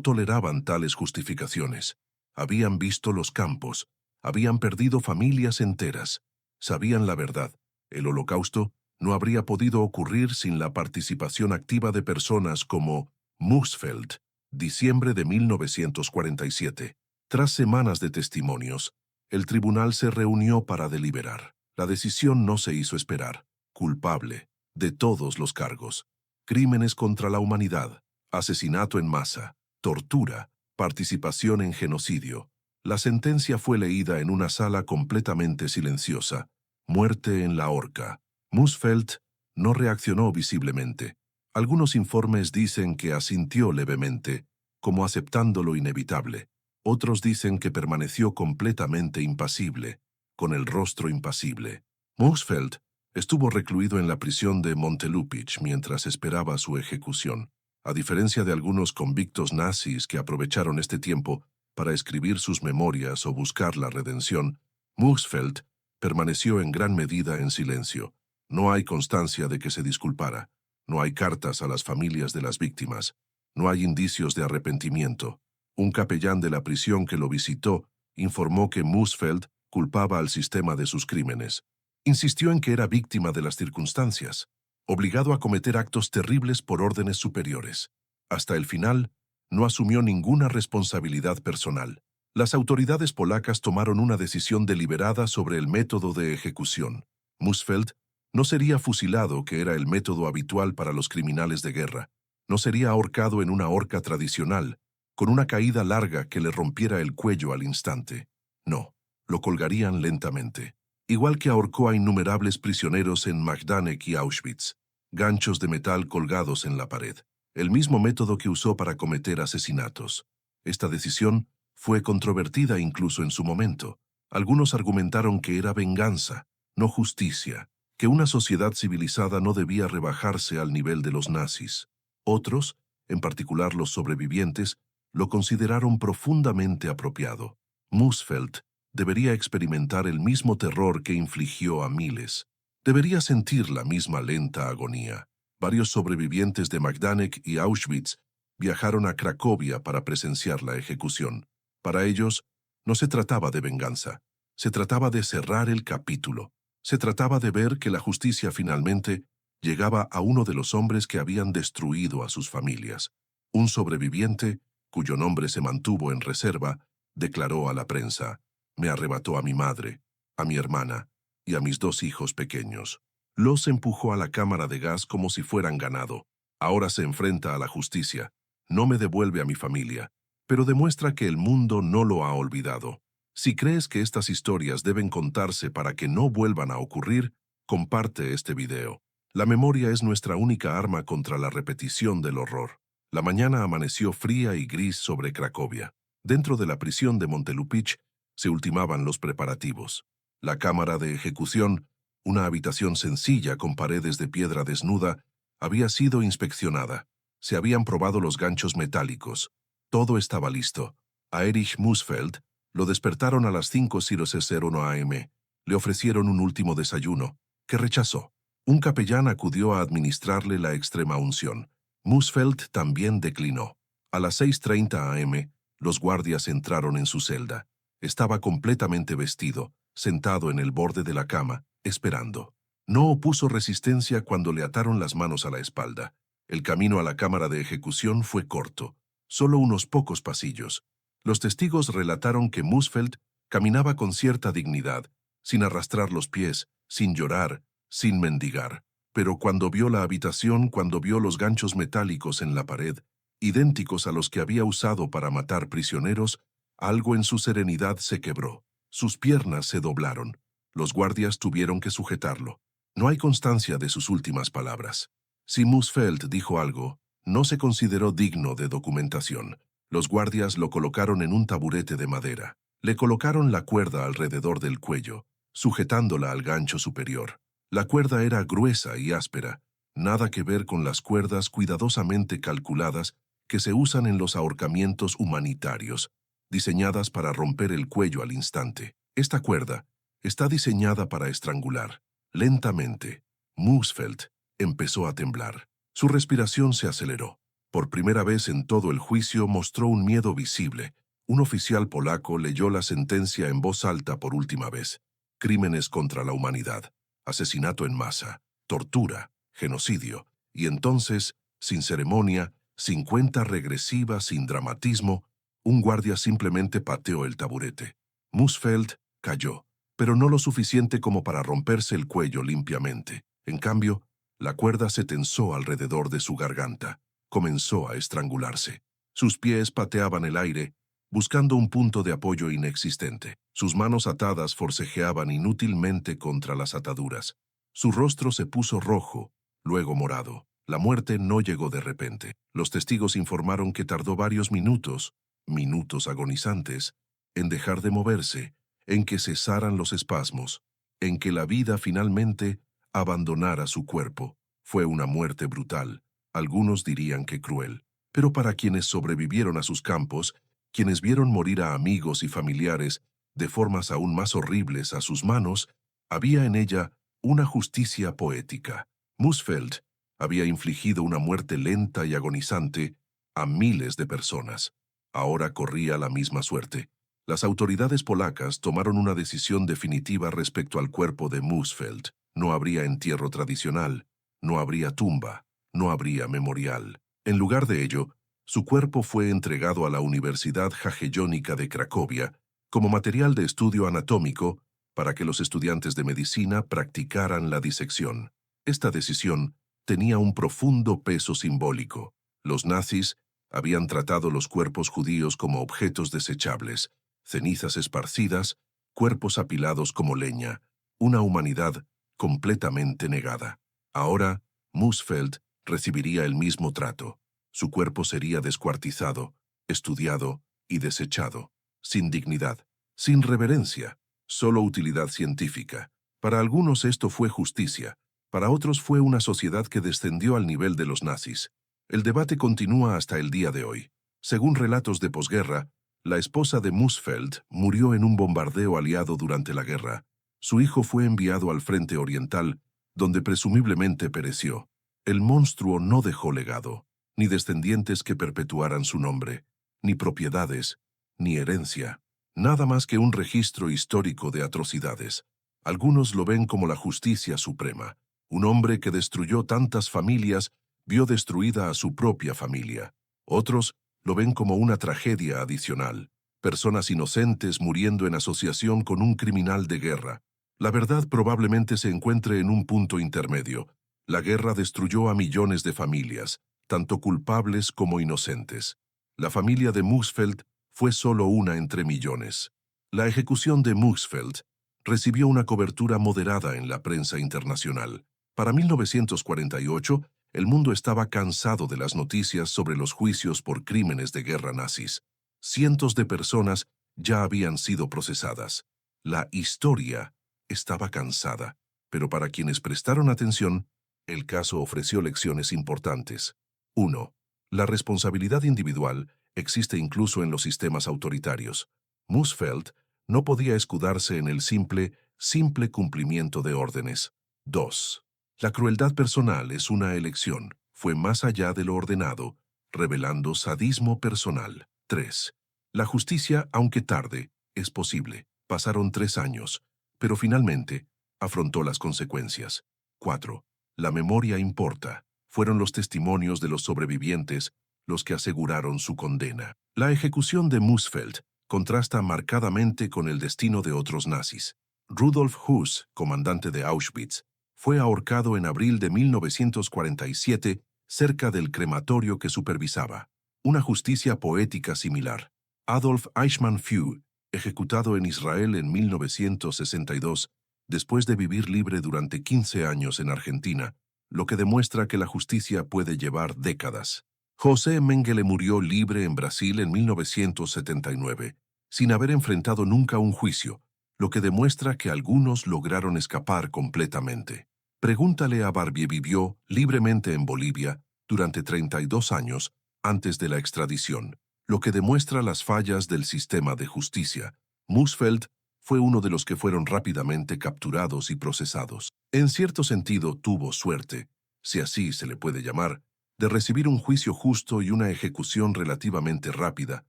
toleraban tales justificaciones. Habían visto los campos, habían perdido familias enteras, sabían la verdad. El Holocausto no habría podido ocurrir sin la participación activa de personas como Musfeld, diciembre de 1947. Tras semanas de testimonios, el tribunal se reunió para deliberar. La decisión no se hizo esperar. Culpable de todos los cargos: crímenes contra la humanidad, asesinato en masa, tortura, participación en genocidio. La sentencia fue leída en una sala completamente silenciosa. Muerte en la horca. Musfeld no reaccionó visiblemente. Algunos informes dicen que asintió levemente, como aceptando lo inevitable. Otros dicen que permaneció completamente impasible, con el rostro impasible. Musfeld estuvo recluido en la prisión de Montelupich mientras esperaba su ejecución. A diferencia de algunos convictos nazis que aprovecharon este tiempo para escribir sus memorias o buscar la redención, Musfeld permaneció en gran medida en silencio. No hay constancia de que se disculpara. No hay cartas a las familias de las víctimas. No hay indicios de arrepentimiento. Un capellán de la prisión que lo visitó informó que Musfeld culpaba al sistema de sus crímenes. Insistió en que era víctima de las circunstancias, obligado a cometer actos terribles por órdenes superiores. Hasta el final, no asumió ninguna responsabilidad personal. Las autoridades polacas tomaron una decisión deliberada sobre el método de ejecución. Musfeld no sería fusilado, que era el método habitual para los criminales de guerra. No sería ahorcado en una horca tradicional, con una caída larga que le rompiera el cuello al instante. No, lo colgarían lentamente. Igual que ahorcó a innumerables prisioneros en Majdanek y Auschwitz. Ganchos de metal colgados en la pared. El mismo método que usó para cometer asesinatos. Esta decisión fue controvertida incluso en su momento. Algunos argumentaron que era venganza, no justicia, que una sociedad civilizada no debía rebajarse al nivel de los nazis. Otros, en particular los sobrevivientes, lo consideraron profundamente apropiado. Musfeld debería experimentar el mismo terror que infligió a miles. Debería sentir la misma lenta agonía. Varios sobrevivientes de Majdanek y Auschwitz viajaron a Cracovia para presenciar la ejecución. Para ellos, no se trataba de venganza. Se trataba de cerrar el capítulo. Se trataba de ver que la justicia finalmente llegaba a uno de los hombres que habían destruido a sus familias. Un sobreviviente, cuyo nombre se mantuvo en reserva, declaró a la prensa: «Me arrebató a mi madre, a mi hermana y a mis 2 hijos pequeños. Los empujó a la cámara de gas como si fueran ganado. Ahora se enfrenta a la justicia. No me devuelve a mi familia, pero demuestra que el mundo no lo ha olvidado». Si crees que estas historias deben contarse para que no vuelvan a ocurrir, comparte este video. La memoria es nuestra única arma contra la repetición del horror. La mañana amaneció fría y gris sobre Cracovia. Dentro de la prisión de Montelupich se ultimaban los preparativos. La cámara de ejecución, una habitación sencilla con paredes de piedra desnuda, había sido inspeccionada. Se habían probado los ganchos metálicos. Todo estaba listo. A Erich Musfeld lo despertaron a las 5:01 am. Le ofrecieron un último desayuno, que rechazó. Un capellán acudió a administrarle la extrema unción. Musfeld también declinó. A las 6:30 am, los guardias entraron en su celda. Estaba completamente vestido, sentado en el borde de la cama, esperando. No opuso resistencia cuando le ataron las manos a la espalda. El camino a la cámara de ejecución fue corto, solo unos pocos pasillos. Los testigos relataron que Musfeld caminaba con cierta dignidad, sin arrastrar los pies, sin llorar, sin mendigar. Pero cuando vio la habitación, cuando vio los ganchos metálicos en la pared, idénticos a los que había usado para matar prisioneros, algo en su serenidad se quebró. Sus piernas se doblaron. Los guardias tuvieron que sujetarlo. No hay constancia de sus últimas palabras. Si Musfeld dijo algo, no se consideró digno de documentación. Los guardias lo colocaron en un taburete de madera. Le colocaron la cuerda alrededor del cuello, sujetándola al gancho superior. La cuerda era gruesa y áspera, nada que ver con las cuerdas cuidadosamente calculadas que se usan en los ahorcamientos humanitarios, diseñadas para romper el cuello al instante. Esta cuerda está diseñada para estrangular, lentamente. Musfeld empezó a temblar. Su respiración se aceleró. Por primera vez en todo el juicio mostró un miedo visible. Un oficial polaco leyó la sentencia en voz alta por última vez. Crímenes contra la humanidad, asesinato en masa, tortura, genocidio. Y entonces, sin ceremonia, sin cuenta regresiva, sin dramatismo, un guardia simplemente pateó el taburete. Musfeld cayó, pero no lo suficiente como para romperse el cuello limpiamente. En cambio, la cuerda se tensó alrededor de su garganta. Comenzó a estrangularse. Sus pies pateaban el aire, buscando un punto de apoyo inexistente. Sus manos atadas forcejeaban inútilmente contra las ataduras. Su rostro se puso rojo, luego morado. La muerte no llegó de repente. Los testigos informaron que tardó varios minutos, minutos agonizantes, en dejar de moverse, en que cesaran los espasmos, en que la vida finalmente abandonara su cuerpo. Fue una muerte brutal. Algunos dirían que cruel. Pero para quienes sobrevivieron a sus campos, quienes vieron morir a amigos y familiares de formas aún más horribles a sus manos, había en ella una justicia poética. Musfeld había infligido una muerte lenta y agonizante a miles de personas. Ahora corría la misma suerte. Las autoridades polacas tomaron una decisión definitiva respecto al cuerpo de Musfeld. No habría entierro tradicional, no habría tumba, no habría memorial. En lugar de ello, su cuerpo fue entregado a la Universidad Jagellónica de Cracovia como material de estudio anatómico para que los estudiantes de medicina practicaran la disección. Esta decisión tenía un profundo peso simbólico. Los nazis habían tratado los cuerpos judíos como objetos desechables, cenizas esparcidas, cuerpos apilados como leña, una humanidad completamente negada. Ahora, Musfeld recibiría el mismo trato. Su cuerpo sería descuartizado, estudiado y desechado, sin dignidad, sin reverencia, solo utilidad científica. Para algunos esto fue justicia, para otros fue una sociedad que descendió al nivel de los nazis. El debate continúa hasta el día de hoy. Según relatos de posguerra, la esposa de Musfeld murió en un bombardeo aliado durante la guerra. Su hijo fue enviado al frente oriental, donde presumiblemente pereció. El monstruo no dejó legado, ni descendientes que perpetuaran su nombre, ni propiedades, ni herencia, nada más que un registro histórico de atrocidades. Algunos lo ven como la justicia suprema. Un hombre que destruyó tantas familias vio destruida a su propia familia. Otros lo ven como una tragedia adicional. Personas inocentes muriendo en asociación con un criminal de guerra. La verdad probablemente se encuentre en un punto intermedio. La guerra destruyó a millones de familias, tanto culpables como inocentes. La familia de Musfeld fue solo una entre millones. La ejecución de Musfeld recibió una cobertura moderada en la prensa internacional. Para 1948, el mundo estaba cansado de las noticias sobre los juicios por crímenes de guerra nazis. Cientos de personas ya habían sido procesadas. La historia estaba cansada, pero para quienes prestaron atención, el caso ofreció lecciones importantes. 1. La responsabilidad individual existe incluso en los sistemas autoritarios. Musfeld no podía escudarse en el simple cumplimiento de órdenes. 2. La crueldad personal es una elección. Fue más allá de lo ordenado, revelando sadismo personal. 3. La justicia, aunque tarde, es posible. Pasaron 3 años, pero finalmente afrontó las consecuencias. 4. La memoria importa. Fueron los testimonios de los sobrevivientes los que aseguraron su condena. La ejecución de Musfeld contrasta marcadamente con el destino de otros nazis. Rudolf Höss, comandante de Auschwitz, fue ahorcado en abril de 1947 cerca del crematorio que supervisaba. Una justicia poética similar. Adolf Eichmann Fiue, ejecutado en Israel en 1962, después de vivir libre durante 15 años en Argentina, lo que demuestra que la justicia puede llevar décadas. José Mengele murió libre en Brasil en 1979, sin haber enfrentado nunca un juicio, lo que demuestra que algunos lograron escapar completamente. Pregúntale a Barbier vivió libremente en Bolivia durante 32 años antes de la extradición, lo que demuestra las fallas del sistema de justicia. Musfeld fue uno de los que fueron rápidamente capturados y procesados. En cierto sentido, tuvo suerte. si así se le puede llamar, de recibir un juicio justo y una ejecución relativamente rápida,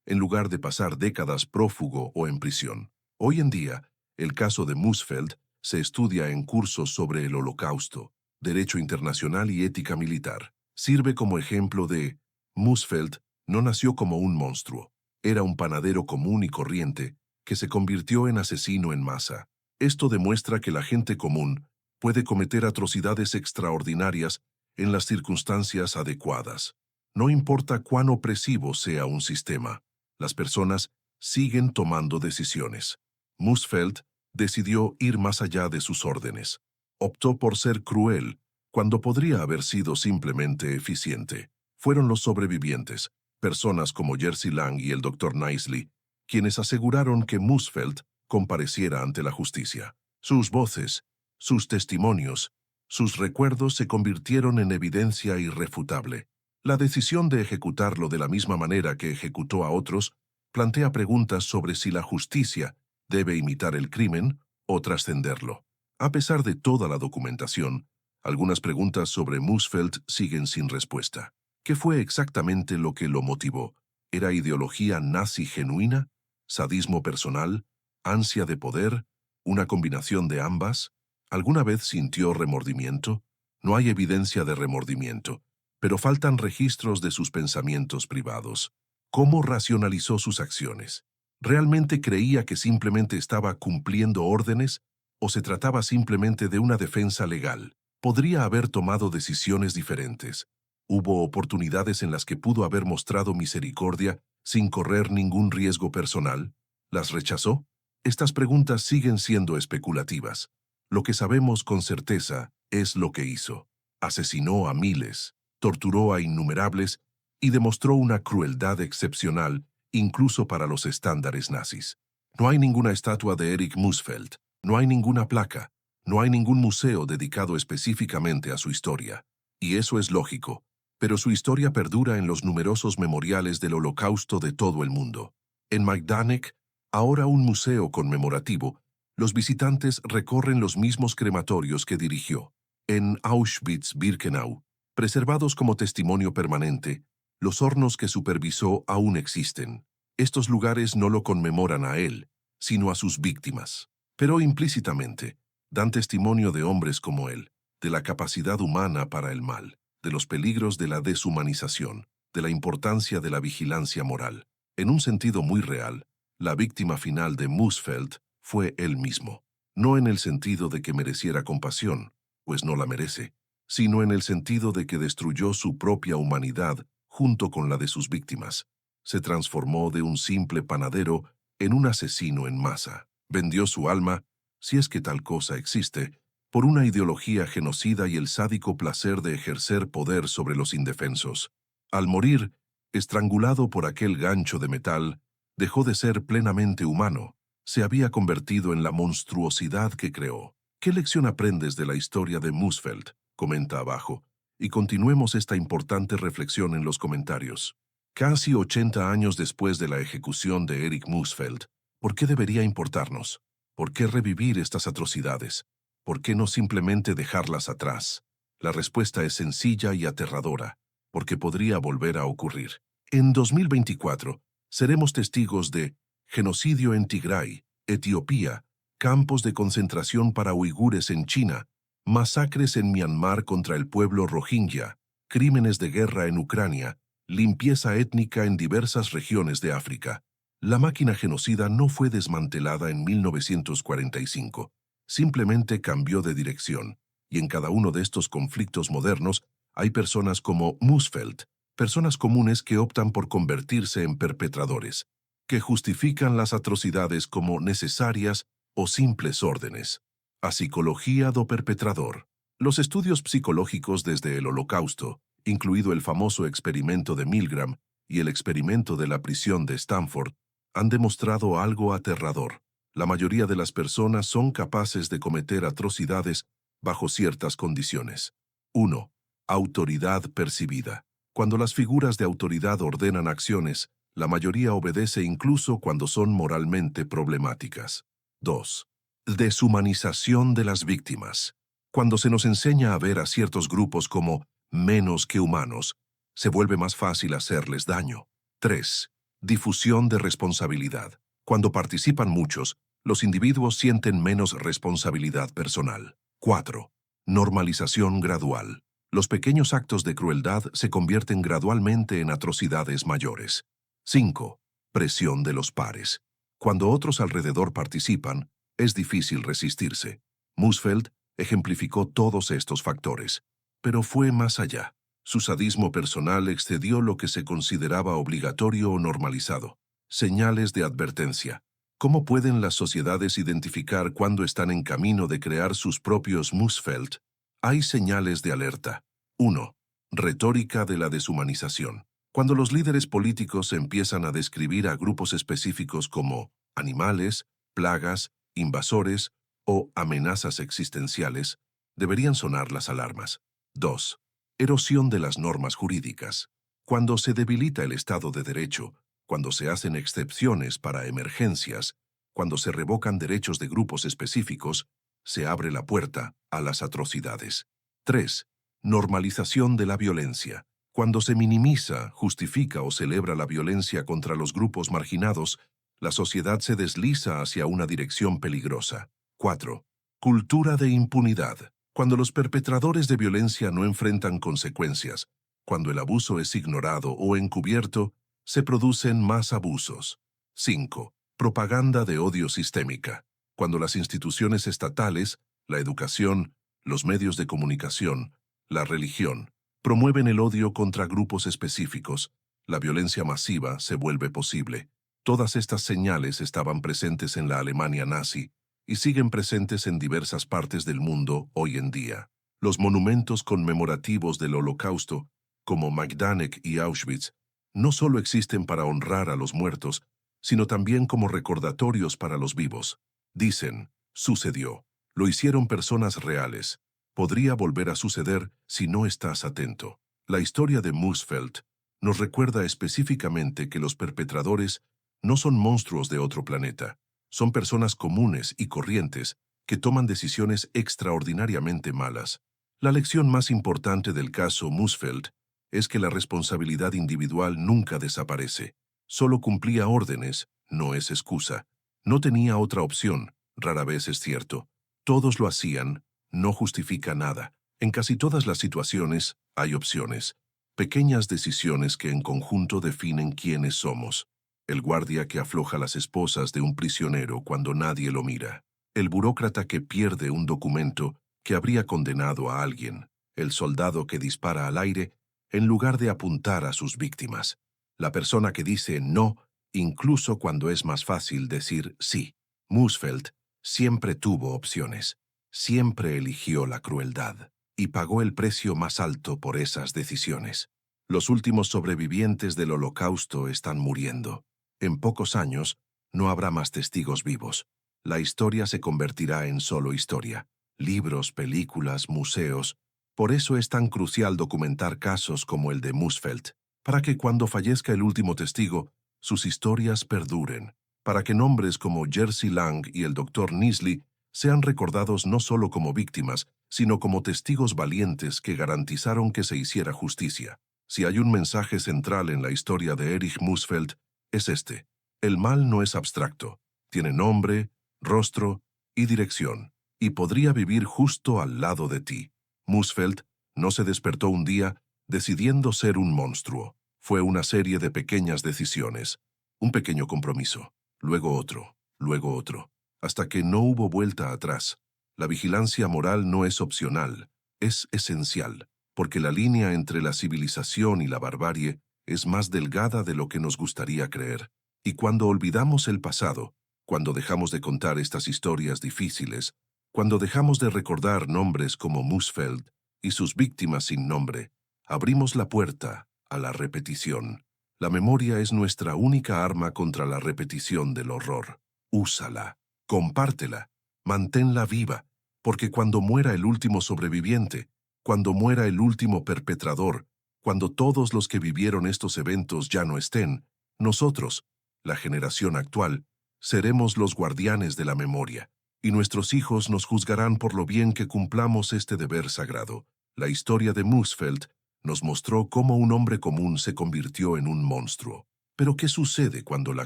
en lugar de pasar décadas prófugo o en prisión. Hoy en día, el caso de Moosfeld se estudia en cursos sobre el Holocausto, Derecho Internacional y Ética Militar. Sirve como ejemplo de Moosfeld no nació como un monstruo. Era un panadero común y corriente que se convirtió en asesino en masa. Esto demuestra que la gente común puede cometer atrocidades extraordinarias en las circunstancias adecuadas. No importa cuán opresivo sea un sistema, las personas siguen tomando decisiones. Moosfeld decidió ir más allá de sus órdenes. Optó por ser cruel cuando podría haber sido simplemente eficiente. Fueron los sobrevivientes, personas como Jerzy Lang y el Dr. Knisely, quienes aseguraron que Moosfeld compareciera ante la justicia. Sus voces, sus testimonios, sus recuerdos se convirtieron en evidencia irrefutable. La decisión de ejecutarlo de la misma manera que ejecutó a otros plantea preguntas sobre si la justicia debe imitar el crimen o trascenderlo. A pesar de toda la documentación, algunas preguntas sobre Moosfeld siguen sin respuesta. ¿Qué fue exactamente lo que lo motivó? ¿Era ideología nazi genuina? ¿Sadismo personal? ¿Ansia de poder? ¿Una combinación de ambas? ¿Alguna vez sintió remordimiento? No hay evidencia de remordimiento, pero faltan registros de sus pensamientos privados. ¿Cómo racionalizó sus acciones? ¿Realmente creía que simplemente estaba cumpliendo órdenes o se trataba simplemente de una defensa legal? Podría haber tomado decisiones diferentes. ¿Hubo oportunidades en las que pudo haber mostrado misericordia sin correr ningún riesgo personal? ¿Las rechazó? Estas preguntas siguen siendo especulativas. Lo que sabemos con certeza es lo que hizo. Asesinó a miles, torturó a innumerables y demostró una crueldad excepcional, incluso para los estándares nazis. No hay ninguna estatua de Erich Moosfeld, no hay ninguna placa, no hay ningún museo dedicado específicamente a su historia. Y eso es lógico, pero su historia perdura en los numerosos memoriales del Holocausto de todo el mundo. En Majdanek, ahora un museo conmemorativo, los visitantes recorren los mismos crematorios que dirigió. En Auschwitz-Birkenau, preservados como testimonio permanente, los hornos que supervisó aún existen. Estos lugares no lo conmemoran a él, sino a sus víctimas. Pero implícitamente, dan testimonio de hombres como él, de la capacidad humana para el mal, de los peligros de la deshumanización, de la importancia de la vigilancia moral. En un sentido muy real, la víctima final de Moosfeld fue él mismo. No en el sentido de que mereciera compasión, pues no la merece, sino en el sentido de que destruyó su propia humanidad junto con la de sus víctimas. Se transformó de un simple panadero en un asesino en masa. Vendió su alma, si es que tal cosa existe, por una ideología genocida y el sádico placer de ejercer poder sobre los indefensos. Al morir, estrangulado por aquel gancho de metal, dejó de ser plenamente humano. Se había convertido en la monstruosidad que creó. ¿Qué lección aprendes de la historia de Moosfeld? Comenta abajo, y continuemos esta importante reflexión en los comentarios. Casi 80 años después de la ejecución de Erich Moosfeld, ¿por qué debería importarnos? ¿Por qué revivir estas atrocidades? ¿Por qué no simplemente dejarlas atrás? La respuesta es sencilla y aterradora, porque podría volver a ocurrir. En 2024, seremos testigos de genocidio en Tigray, Etiopía, campos de concentración para uigures en China, masacres en Myanmar contra el pueblo rohingya, crímenes de guerra en Ucrania, limpieza étnica en diversas regiones de África. La máquina genocida no fue desmantelada en 1945, simplemente cambió de dirección, y en cada uno de estos conflictos modernos hay personas como Moosfeld, personas comunes que optan por convertirse en perpetradores, que justifican las atrocidades como necesarias o simples órdenes. A psicología do perpetrador. Los estudios psicológicos desde el Holocausto, incluido el famoso experimento de Milgram y el experimento de la prisión de Stanford, han demostrado algo aterrador. La mayoría de las personas son capaces de cometer atrocidades bajo ciertas condiciones. 1. Autoridad percibida. Cuando las figuras de autoridad ordenan acciones, la mayoría obedece incluso cuando son moralmente problemáticas. 2. Deshumanización de las víctimas. Cuando se nos enseña a ver a ciertos grupos como menos que humanos, se vuelve más fácil hacerles daño. 3. Difusión de responsabilidad. Cuando participan muchos, los individuos sienten menos responsabilidad personal. 4. Normalización gradual. Los pequeños actos de crueldad se convierten gradualmente en atrocidades mayores. 5. Presión de los pares. Cuando otros alrededor participan, es difícil resistirse. Musfeld ejemplificó todos estos factores, pero fue más allá. Su sadismo personal excedió lo que se consideraba obligatorio o normalizado. Señales de advertencia. ¿Cómo pueden las sociedades identificar cuándo están en camino de crear sus propios Musfeld? Hay señales de alerta. 1. Retórica de la deshumanización. Cuando los líderes políticos empiezan a describir a grupos específicos como animales, plagas, invasores o amenazas existenciales, deberían sonar las alarmas. 2. Erosión de las normas jurídicas. Cuando se debilita el Estado de Derecho, cuando se hacen excepciones para emergencias, cuando se revocan derechos de grupos específicos, se abre la puerta a las atrocidades. 3. Normalización de la violencia. Cuando se minimiza, justifica o celebra la violencia contra los grupos marginados, la sociedad se desliza hacia una dirección peligrosa. 4. Cultura de impunidad. Cuando los perpetradores de violencia no enfrentan consecuencias, cuando el abuso es ignorado o encubierto, se producen más abusos. 5. Propaganda de odio sistémica. Cuando las instituciones estatales, la educación, los medios de comunicación, la religión, promueven el odio contra grupos específicos, la violencia masiva se vuelve posible. Todas estas señales estaban presentes en la Alemania nazi y siguen presentes en diversas partes del mundo hoy en día. Los monumentos conmemorativos del Holocausto, como Majdanek y Auschwitz, no solo existen para honrar a los muertos, sino también como recordatorios para los vivos. Dicen, sucedió, lo hicieron personas reales. Podría volver a suceder si no estás atento. La historia de Musfeld nos recuerda específicamente que los perpetradores no son monstruos de otro planeta. Son personas comunes y corrientes que toman decisiones extraordinariamente malas. La lección más importante del caso Musfeld es que la responsabilidad individual nunca desaparece. Solo cumplía órdenes, no es excusa. No tenía otra opción, rara vez es cierto. Todos lo hacían, no justifica nada. En casi todas las situaciones hay opciones. Pequeñas decisiones que en conjunto definen quiénes somos. El guardia que afloja las esposas de un prisionero cuando nadie lo mira. El burócrata que pierde un documento que habría condenado a alguien. El soldado que dispara al aire en lugar de apuntar a sus víctimas. La persona que dice no, incluso cuando es más fácil decir sí. Musfeld siempre tuvo opciones. Siempre eligió la crueldad y pagó el precio más alto por esas decisiones. Los últimos sobrevivientes del Holocausto están muriendo. En pocos años, no habrá más testigos vivos. La historia se convertirá en solo historia. Libros, películas, museos. Por eso es tan crucial documentar casos como el de Musfeld, para que cuando fallezca el último testigo, sus historias perduren, para que nombres como Jerzy Lang y el Dr. Nisley sean recordados no solo como víctimas, sino como testigos valientes que garantizaron que se hiciera justicia. Si hay un mensaje central en la historia de Erich Musfeld, es este. El mal no es abstracto. Tiene nombre, rostro y dirección, y podría vivir justo al lado de ti. Musfeld no se despertó un día decidiendo ser un monstruo. Fue una serie de pequeñas decisiones. Un pequeño compromiso, luego otro, hasta que no hubo vuelta atrás. La vigilancia moral no es opcional, es esencial, porque la línea entre la civilización y la barbarie es más delgada de lo que nos gustaría creer. Y cuando olvidamos el pasado, cuando dejamos de contar estas historias difíciles, cuando dejamos de recordar nombres como Musfeld y sus víctimas sin nombre, abrimos la puerta a la repetición. La memoria es nuestra única arma contra la repetición del horror. Úsala, compártela, manténla viva, porque cuando muera el último sobreviviente, cuando muera el último perpetrador, cuando todos los que vivieron estos eventos ya no estén, nosotros, la generación actual, seremos los guardianes de la memoria, y nuestros hijos nos juzgarán por lo bien que cumplamos este deber sagrado. La historia de Musfeld nos mostró cómo un hombre común se convirtió en un monstruo. Pero ¿qué sucede cuando la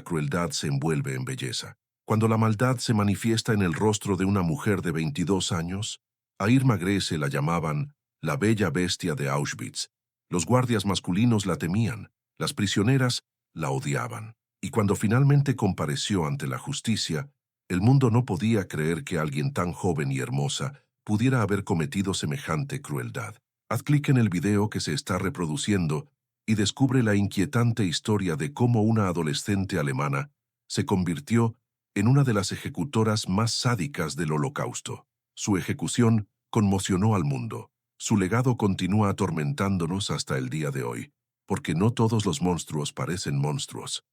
crueldad se envuelve en belleza? Cuando la maldad se manifiesta en el rostro de una mujer de 22 años, a Irma Grese la llamaban la bella bestia de Auschwitz. Los guardias masculinos la temían, las prisioneras la odiaban. Y cuando finalmente compareció ante la justicia, el mundo no podía creer que alguien tan joven y hermosa pudiera haber cometido semejante crueldad. Haz clic en el video que se está reproduciendo y descubre la inquietante historia de cómo una adolescente alemana se convirtió en una de las ejecutoras más sádicas del Holocausto. Su ejecución conmocionó al mundo. Su legado continúa atormentándonos hasta el día de hoy, porque no todos los monstruos parecen monstruos.